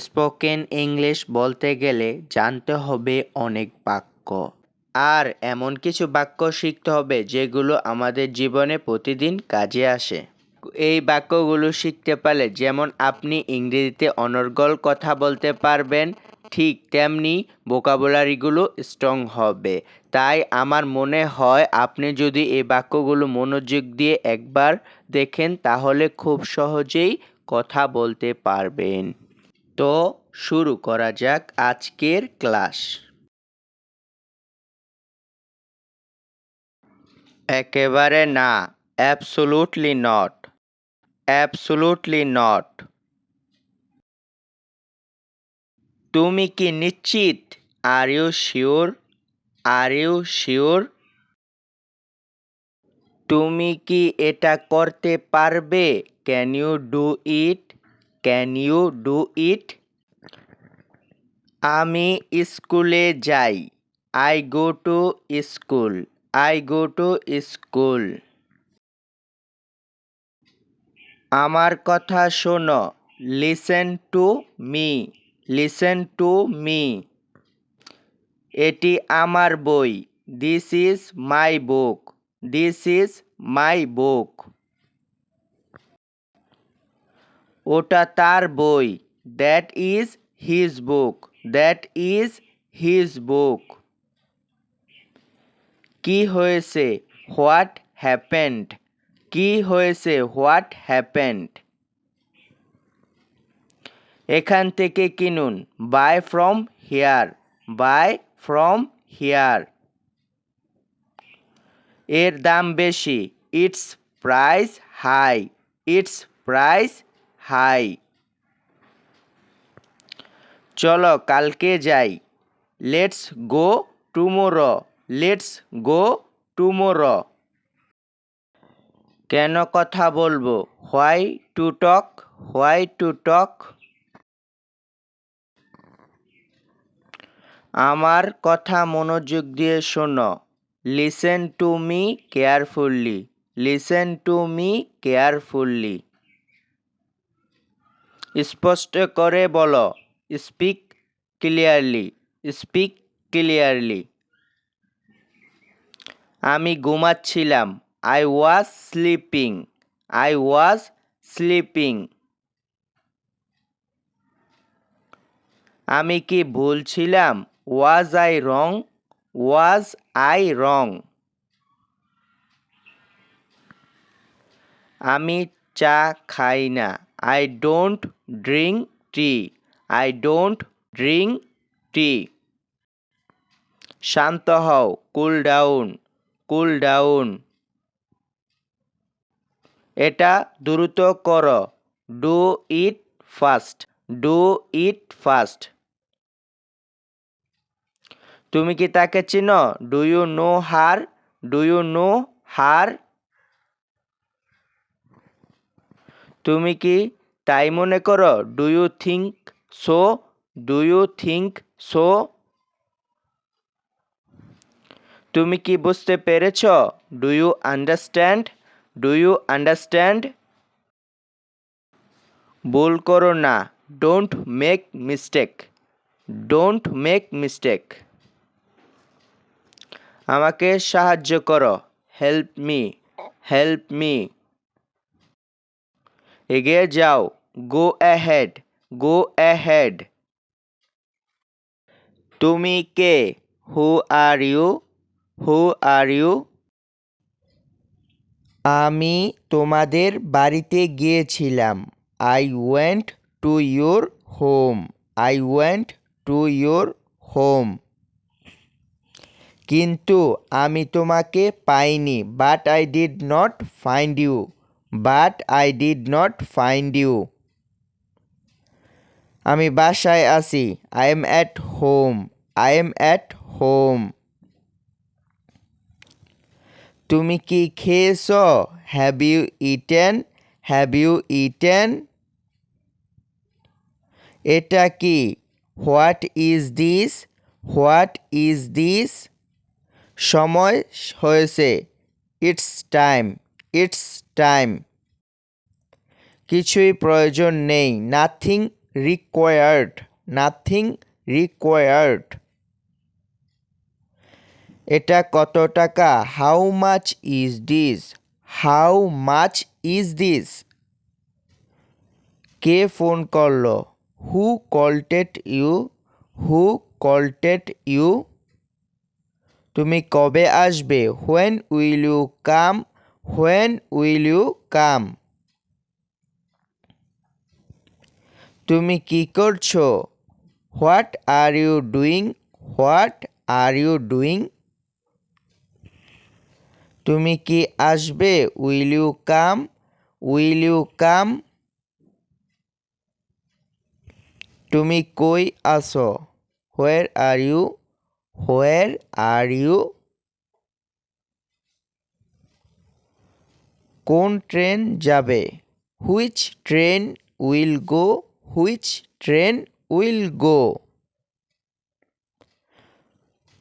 Spoken English বলতে গেলে জানতে হবে অনেক বাক্য। আর এমন কিছু বাক্য শিখতে হবে যেগুলো আমাদের জীবনে প্রতিদিন কাজে আসে। এই বাক্যগুলো শিখতে পারলে যেমন আপনি ইংরেজিতে অনর্গল কথা বলতে পারবেন, ঠিক তেমনি ভোকাবুলারিগুলো স্ট্রং হবে। তাই আমার মনে হয় আপনি যদি এই বাক্যগুলো মনোযোগ দিয়ে একবার দেখেন তাহলে খুব সহজেই কথা বলতে পারবেন। তো শুরু করা যাক আজকের ক্লাস। একেবারে না, অ্যাবসোলুটলি নট, অ্যাবসোলুটলি নট। তুমি কি নিশ্চিত? Are you sure? Are you sure? তুমি কি এটা করতে পারবে? Can you do it? Can you do it? আমি স্কুলে যাই। I go to school. I go to school. আমার কথা শোনো। Listen to me. Listen to me. এটি আমার বই। This is my book. This is my book. ওটা তার বই। That is his book. That is his book. কি হয়েছে? What happened? কি হয়েছে? What happened? এখান থেকে কিনুন। Buy from here. Buy from here. এর দাম বেশি। It's price high. It's price high. চলো কালকে যাই। Let's go tomorrow. Let's go tomorrow. কেন কথা বলবো? Why to talk? Why to talk? আমার কথা মনোযোগ দিয়ে শোনো। Listen to me carefully. Listen to me carefully. স্পষ্ট করে বলো। Speak clearly. Speak clearly. আমি ঘুমাচ্ছিলাম। I was sleeping. I was sleeping. আমি কি ভুল ছিলাম? Was I wrong? Was I wrong? আমি চা খাই না। I don't drink tea. I don't drink tea. শান্ত হও। Cool down. Cool down. এটা দ্রুত করো। Do it fast. Do it fast. তুমি কি তাকে চিনো? Do you know her? Do you know her? তুমি কি তাই মনে করো? Do you think so? Do you think so? তুমি কি বুঝতে পেরেছ? Do you understand? Do you understand? ভুল করো না। Don't make mistake. Don't make mistake. আমাকে সাহায্য করো। Help me. Help me. এগিয়ে যাও। Go ahead. Go ahead. তুমি কে? হু are you? Who are you? আমি তোমাদের বাড়িতে গিয়েছিলাম। I went to your home. I went to your home. কিন্তু আমি তোমাকে পাইনি। But I did not find you. But I did not find you. আমি বাসায় আছি। I am at home. I am at home. তুমি কি খেয়েছ? Have you eaten? Have you eaten? এটা কি? What is this? What is this? সময় হয়েছে। It's time. It's time. কিছুই প্রয়োজন নেই। Nothing required. Nothing required. এটা কত টাকা? How much is this? How much is this? K phone করলো? Who called you? Who called you? তুমি কবে আসবে? When will you come? When will you come? তুমি কি করছো? What are you doing? What are you doing? তুমি কি আসবে? Will you come? Will you come? তুমি কই আছো? Where are you? Where are you? কোন ট্রেন যাবে? Which train will go? Which train will go?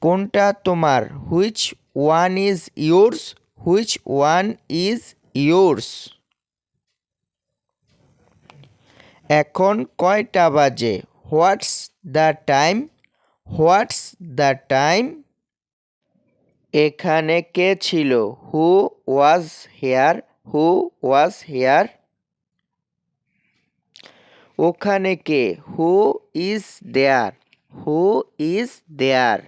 কোনটা তোমার? Which one is yours? Which one is yours? এখন কয়টা বাজে? What's the time? What's the time? এখানে কে ছিল? Who was here? Who was here? ওখানে কে? Who is there? Who is there?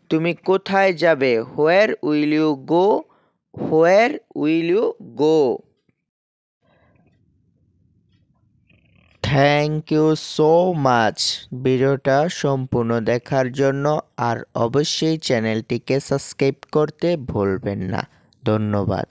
তুমি কোথায় যাবে? Where will you go? Where will you go? Thank you so much ভিডিওটা সম্পূর্ণ দেখার জন্য। আর অবশ্যই চ্যানেলটিকে সাবস্ক্রাইব করতে ভুলবেন না। ধন্যবাদ।